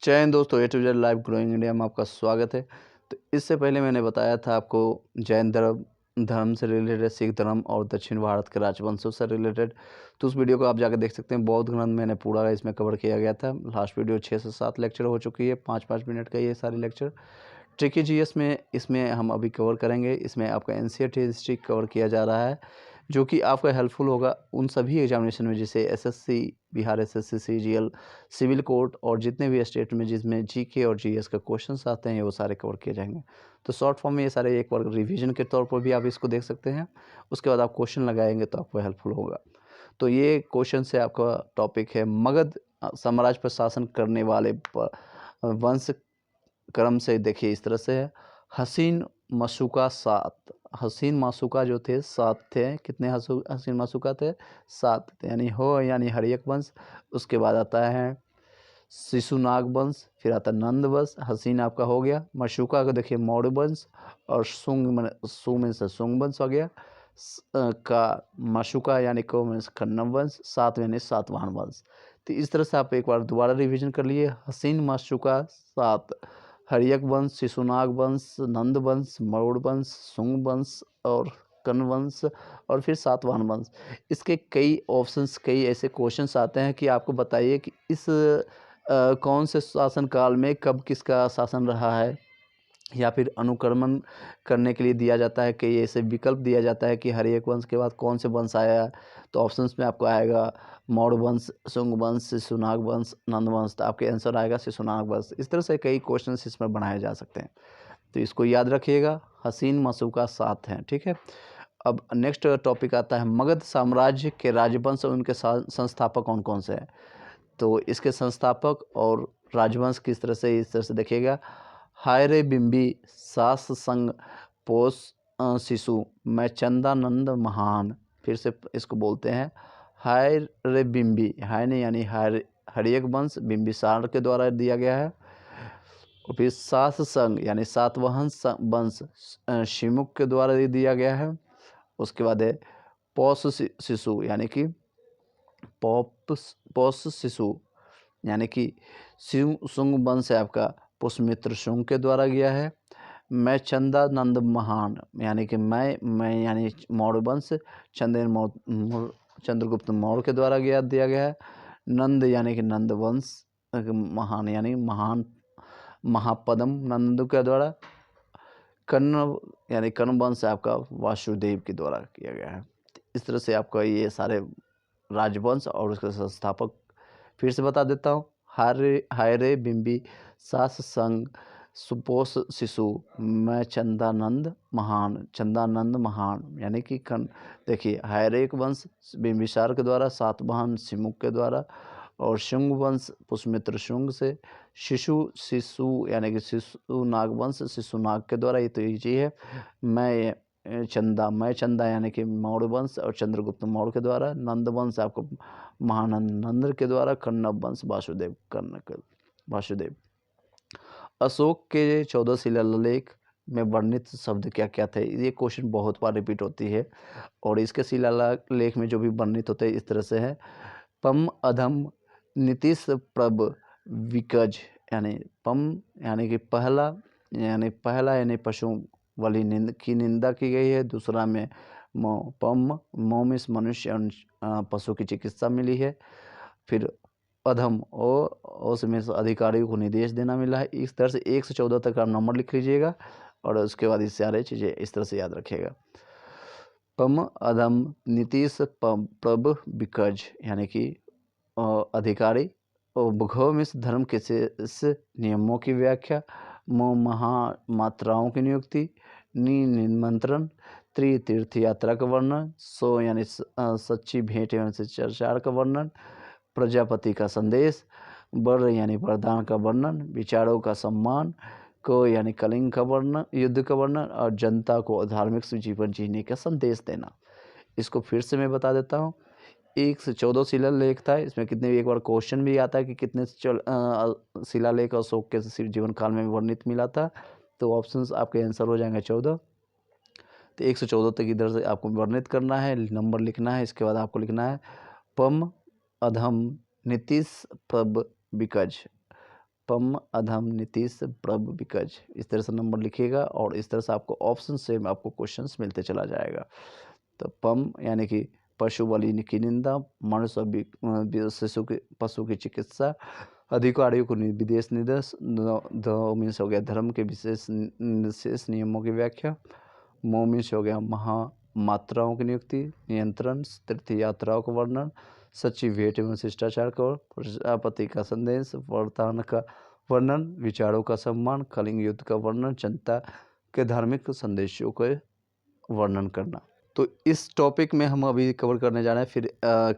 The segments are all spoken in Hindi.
जय हिंद दोस्तों, A to Z live growing India में आपका स्वागत है। तो इससे पहले मैंने बताया था आपको जैन धर्म से रिलेटेड, सिख धर्म और दक्षिण भारत के राजवंशों से रिलेटेड। तो उस वीडियो को आप जाकर देख सकते हैं। बौद्ध ग्रंथ मैंने पूरा इसमें कवर किया गया था। लास्ट वीडियो 6 से 7 लेक्चर हो चुकी है, 5-5 मिनट का ये सारे लेक्चर। ट्रिकी जीएस में इसमें हम अभी कवर करेंगे। इसमें आपका एनसीईआरटी हिस्ट्री कवर किया जा रहा है, जो कि आपका हेल्पफुल होगा उन सभी एग्जामिनेशन में, जैसे SSC, Bihar SSC, CGL, civil court और जितने भी स्टेट में जिसमें जीके और जीएस का क्वेश्चंस आते हैं वो सारे कवर किए जाएंगे। तो शॉर्ट फॉर्म में ये सारे एक बार रिवीजन के तौर पर भी आप इसको देख सकते हैं। उसके बाद आप क्वेश्चन लगाएंगे तो आपको हेल्पफुल होगा। तो ये क्वेश्चन से आपका टॉपिक है मगध साम्राज्य पर शासन करने वाले वंश क्रम से। देखिए इस तरह से है। हसीन मशुका 7। हसीन माशुका जो थे 7 थे। कितने हसीन माशुका थे? 7 थे। यानी यानी हर्यक वंश। उसके बाद आता है शिशुनाग वंश, फिर आता है नंद वंश। हसीन आपका हो गया। मशुका का देखिए मौर्य वंश, और सु में से सुंग वंश हो गया। का मशुका यानी को में कन्नम वंश। 7 यानी सातवाहन वंश। तो इस तरह से आप एक बार दोबारा रिवीजन कर लिए। हसीन मशुका 7, हर्यक वंश, शिशुनाग वंश, नंद वंश, मौर्य वंश, सुंग वंश और कर्ण वंश, और फिर सातवाहन वंश। इसके कई ऑप्शंस, कई ऐसे क्वेश्चंस आते हैं कि आपको बताइए कि इस कौन से शासन काल में कब किसका शासन रहा है, या फिर अनुक्रमण करने के लिए दिया जाता है। कई ऐसे विकल्प दिया जाता है कि हर एक वंश के बाद कौन से वंश आया। तो ऑप्शंस में आपको आएगा मौर्य वंश, शुंग वंश, शिशुनाग वंश, नंद वंश। तो आपके आंसर आएगा शिशुनाग वंश। इस तरह से कई क्वेश्चन इसमें बनाए जा सकते हैं, तो इसको याद रखिएगा। हसीन मशुका 7 हैं, ठीक है। अब नेक्स्ट टॉपिक आता है मगध साम्राज्य के राजवंश और उनके संस्थापक कौन कौन से हैं। तो इसके संस्थापक और राजवंश किस तरह से, इस तरह से देखिएगा। हायरे बिंबी, सास संग, पोष शिशु, मैं चंदानंद महान। फिर से इसको बोलते हैं हाय रे बिंबी। हाय ने यानी हर्यक वंश बिंबिसार के द्वारा दिया गया है। और फिर सास संग यानी सातवाहन वंश शिमुक के द्वारा दिया गया है। उसके बाद है पौष शिशु यानी कि पौष शिशु यानी कि शुंग वंश है आपका, पुष्यमित्र शुंग के द्वारा गया है। मैं चंदानंद महान यानी कि मैं यानी मौर्य वंश, चंद्रगुप्त मौर्य के द्वारा दिया गया है। नंद यानी कि नंद वंश, महान यानी महान महापदम नंद के द्वारा। कर्ण यानी कर्ण वंश आपका वासुदेव के द्वारा किया गया है। इस तरह से आपका ये सारे राजवंश और उसके संस्थापक फिर से बता देता हूँ। हायरे बिंबी, सास संग, सुपोष शिशु, मैं चंदानंद महान यानी कि देखिए हायरेक वंश बिंबिसार के द्वारा, सातवाहन शिमुक के द्वारा, और शुंग वंश पुष्यमित्र शुंग से, शिशु यानी कि शिशुनाग वंश शिशुनाग के द्वारा। ये तो इजी है। मैं चंदा यानी कि मौर्य वंश और चंद्रगुप्त मौर्य के द्वारा। नंद वंश आपको महानंद नंद के द्वारा। कण्व वंश वासुदेव। अशोक के 14 शिलालेख में वर्णित शब्द क्या क्या थे? ये क्वेश्चन बहुत बार रिपीट होती है, और इसके शिलालेख में जो भी वर्णित होते हैं इस तरह से है। पम अधम नीतीश प्रभ विकज यानी पम यानी कि पहला यानी पशु वाली की निंदा की गई है। दूसरा में मोम इस मनुष्य पशु की चिकित्सा मिली है। फिर अधम उसमें अधिकारी को निर्देश देना मिला है। इस तरह से 1 से 14 तक आप नंबर लिख लीजिएगा, और उसके बाद इससे सारे चीज़ें इस तरह से याद रखिएगा। पम अधम नीतीश प्रभ विकज यानी कि अधिकारी, और भूमिस धर्म के से नियमों की व्याख्या, महामात्राओं की नियुक्ति, निमंत्रण, तीर्थ यात्रा का वर्णन, यानी सच्ची भेंट एवं शिष्टाचार का वर्णन, प्रजापति का संदेश, वर यानी वरदान का वर्णन, विचारों का सम्मान, को यानी कलिंग का वर्णन, युद्ध का वर्णन, और जनता को धार्मिक जीवन जीने का संदेश देना। इसको फिर से मैं बता देता हूँ। 1 से 14 शिलालेख था। इसमें कितने एक बार क्वेश्चन भी आता है कि कितने शिलालेख अशोक के जीवन काल में वर्णित मिला था। तो ऑप्शंस आपके आंसर हो जाएंगे 14। तो 1 से 14 तक इधर से आपको वर्णित करना है, नंबर लिखना है। इसके बाद आपको लिखना है पम अधम नीतीश प्रभ विकज। पम अधम नीतीश प्रभ विकज, इस तरह से नंबर लिखिएगा और इस तरह से आपको ऑप्शन से आपको क्वेश्चंस मिलते चला जाएगा। तो पम यानी कि पशु बलि की निंदा, मनुष्य शिशु की पशु की चिकित्सा, अधिकारियों को विदेश निर्देश, द मीन्स हो गया धर्म के विशेष नियमों की व्याख्या, मो मीन्स हो गया महामात्राओं की नियुक्ति, नियंत्रण, तीर्थ यात्राओं का वर्णन, सचिव भेंट एवं शिष्टाचार का, प्रजापति का संदेश, वर्तमान का वर्णन, विचारों का सम्मान, कलिंग युद्ध का वर्णन, जनता के धार्मिक संदेशों का वर्णन करना। तो इस टॉपिक में हम अभी कवर करने जा रहे हैं। फिर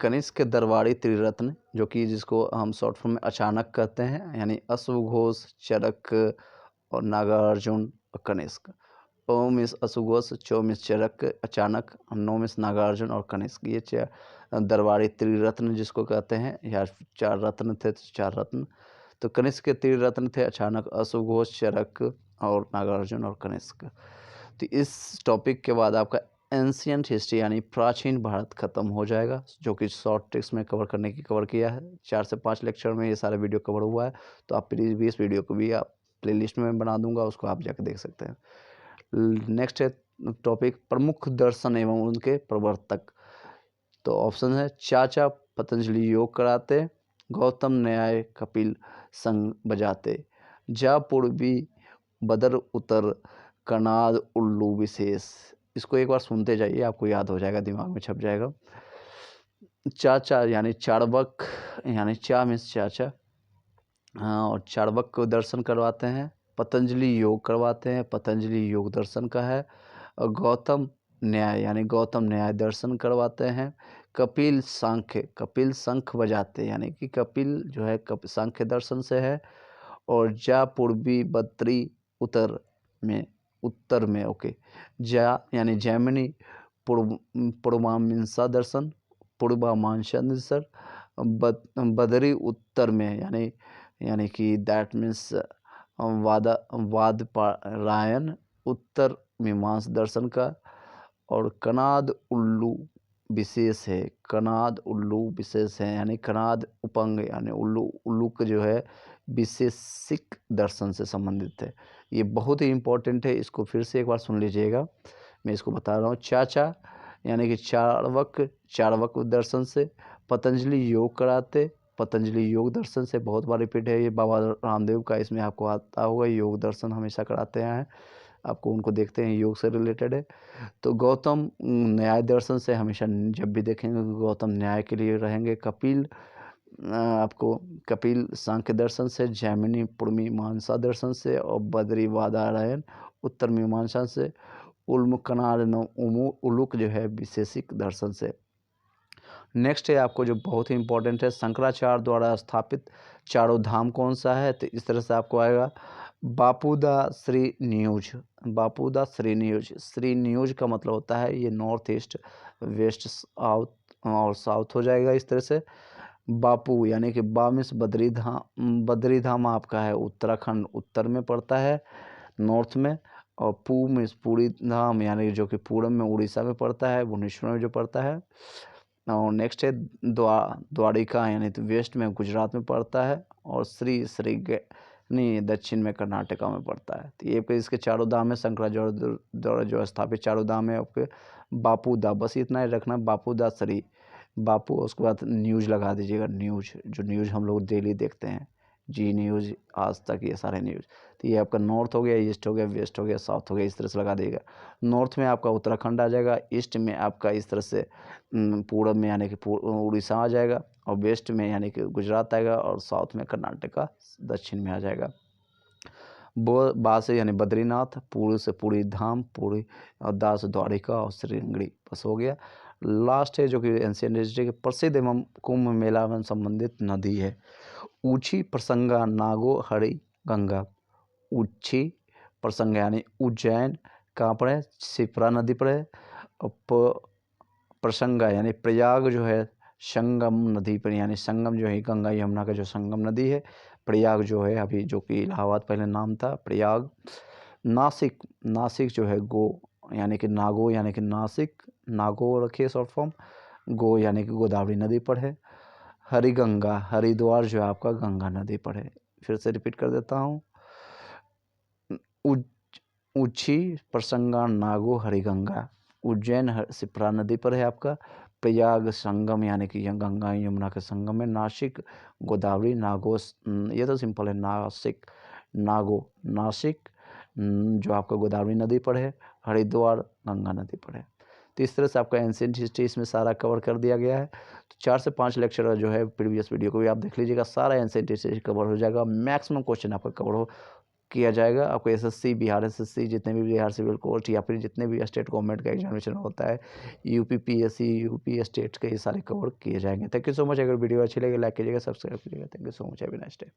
कनिष्क के दरबारी त्रिरत्न, जो कि जिसको हम शॉर्ट फॉर्म में अचानक कहते हैं, यानी अश्वघोष, चरक और नागार्जुन और कनिष्क। ओम इस अश्वघोष, चौम इस चरक, अचानक, नौम इस नागार्जुन और कनिष्क, ये दरबारी त्रिरत्न जिसको कहते हैं, या 4 रत्न थे तो 4 रत्न। तो कनिष्क के त्रिरत्न थे अचानक, अश्वघोष, चरक और नागार्जुन और कनिष्क। तो इस टॉपिक के बाद आपका एंशियंट हिस्ट्री यानी प्राचीन भारत खत्म हो जाएगा, जो कि शॉर्ट ट्रिक्स में कवर किया है। 4 से 5 लेक्चर में ये सारा वीडियो कवर हुआ है। तो आप प्रीवियस वीडियो को भी आप प्लेलिस्ट में बना दूंगा, उसको आप जाकर देख सकते हैं। नेक्स्ट है टॉपिक प्रमुख दर्शन एवं उनके प्रवर्तक। तो ऑप्शन है चाचा पतंजलि योग कराते, गौतम न्याय कपिल संग बजाते, जा पूर्वी बदर उतर कनाद उल्लू विशेष। इसको एक बार सुनते जाइए, आपको याद हो जाएगा, दिमाग में छप जाएगा। चाचा यानी चार्वक, यानी चा मीन्स चाचा, हाँ, और चार्वक को दर्शन करवाते हैं, पतंजलि योग करवाते हैं, पतंजलि योग दर्शन का है, और गौतम न्याय यानी गौतम न्याय दर्शन करवाते हैं, कपिल सांख्य, कपिल शंख बजाते यानी कि कपिल जो है सांख्य दर्शन से है, और जा पूर्वी बद्री उत्तर में ओके, जा यानी जैमिनी पूर्वामीमांसा दर्शन, पूर्वामीमांसा दर्शन, बदरी उत्तर में यानी कि दैट मीन्स वादपारायण उत्तर मीमांसा दर्शन का, और कनाद उल्लू विशेष है, कनाद उल्लू विशेष है, यानी कनाद उपंग यानी उल्लू का जो है विशेषिक दर्शन से संबंधित है। ये बहुत ही इम्पोर्टेंट है, इसको फिर से एक बार सुन लीजिएगा, मैं इसको बता रहा हूँ। चाचा यानी कि चार्वक दर्शन से, पतंजलि योग कराते, पतंजलि योग दर्शन से, बहुत बार रिपीट है ये बाबा रामदेव का, इसमें आपको आता होगा, योग दर्शन हमेशा कराते हैं, आपको उनको देखते हैं, योग से रिलेटेड है। तो गौतम न्याय दर्शन से हमेशा जब भी देखेंगे गौतम न्याय के लिए रहेंगे। कपिल आपको कपिल सांख्य दर्शन से, जैमिनी पूर्वमीमांसा दर्शन से, और बद्री वादारायण उत्तर मीमांसा से, उलूक जो है विशेषिक दर्शन से। नेक्स्ट है आपको जो बहुत ही इंपॉर्टेंट है, शंकराचार्य द्वारा स्थापित चारों धाम कौन सा है। तो इस तरह से आपको आएगा Bapuda Shri news, Bapuda Shri news. Shri news का मतलब होता है ये नॉर्थ ईस्ट, वेस्ट, साउथ और साउथ हो जाएगा इस तरह से। बापू यानी कि बामिस बद्री धाम, बद्री धाम आपका है उत्तराखंड, उत्तर में पड़ता है, नॉर्थ में। और पू में पूरी धाम यानी जो कि पूरब में उड़ीसा में पड़ता है, भुवनेश्वर में जो पड़ता है। और नेक्स्ट है द्वारिका यानी तो वेस्ट में गुजरात में पड़ता है, और श्री दक्षिण में कर्नाटका में पड़ता है। तो ये इसके चारों धाम है, शंकराचार्य द्वारा जो स्थापित चारों धाम है आपके। बापू दा, बस इतना ही रखना, बापू दा श्री, बापू, उसके बाद न्यूज़ लगा दीजिएगा, न्यूज़ जो न्यूज़ हम लोग डेली देखते हैं, जी न्यूज़, आज तक, ये सारे न्यूज़। तो ये आपका नॉर्थ हो गया, ईस्ट हो गया, वेस्ट हो गया, साउथ हो गया, इस तरह से लगा देगा। नॉर्थ में आपका उत्तराखंड आ जाएगा, ईस्ट में आपका इस तरह से पूरब में यानी कि उड़ीसा आ जाएगा, और वेस्ट में यानी कि गुजरात आएगा, और साउथ में कर्नाटका दक्षिण में आ जाएगा। बा से यानी बद्रीनाथ, पूर्व से पूरी धाम, पूरी, और दा से द्वारिका और श्रृंगेरी, बस हो गया। लास्ट है जो कि एंशिएंट हिस्ट्री के प्रसिद्ध एवं कुंभ मेला में संबंधित नदी है। ऊंची प्रसंगा नागो हरि गंगा, ऊंची प्रसंगा यानी उज्जैन कहाँ पर है, शिप्रा नदी पर है। और प्रसंगा यानी प्रयाग जो है संगम नदी पर, यानी संगम जो है गंगा यमुना का जो संगम नदी है, प्रयाग जो है अभी जो कि इलाहाबाद पहले नाम था प्रयाग। नासिक जो है गो यानी कि नागो यानी कि नासिक, नागो रखिए शॉर्ट फॉर्म, गो यानी कि गोदावरी नदी पर है। हरिगंगा, हरिद्वार जो है आपका गंगा नदी पर है। फिर से रिपीट कर देता हूँ। उच्छी, प्रसंगा, नागो, हरिगंगा। उज्जैन शिप्रा नदी पर है आपका। प्रयाग संगम यानी कि यह गंगा यमुना के संगम में। नासिक गोदावरी, नागोस ये तो सिंपल है। नासिक जो आपका गोदावरी नदी पर है। हरिद्वार गंगा नदी पर है। तो इस तरह से आपका एंशिएंट हिस्ट्री इसमें सारा कवर कर दिया गया है। तो 4 से 5 लेक्चर जो है प्रीवियस वीडियो को भी आप देख लीजिएगा, सारा एंशिएंट हिस्ट्री कवर हो जाएगा। मैक्सिमम क्वेश्चन आपका कवर किया जाएगा। आपको एसएससी, बिहार एसएससी, जितने भी बिहार सिविल कोर्ट या फिर जितने भी स्टेट गवर्नमेंट का एग्जामिनेशन होता है, यूपी पीएससी, यूपी स्टेट के, ये सारे कवर किए जाएंगे। Thank you so much. अगर वीडियो अच्छी लगे लाइक कीजिएगा, सब्सक्राइब कीजिएगा। Thank you so much. Have a nice day.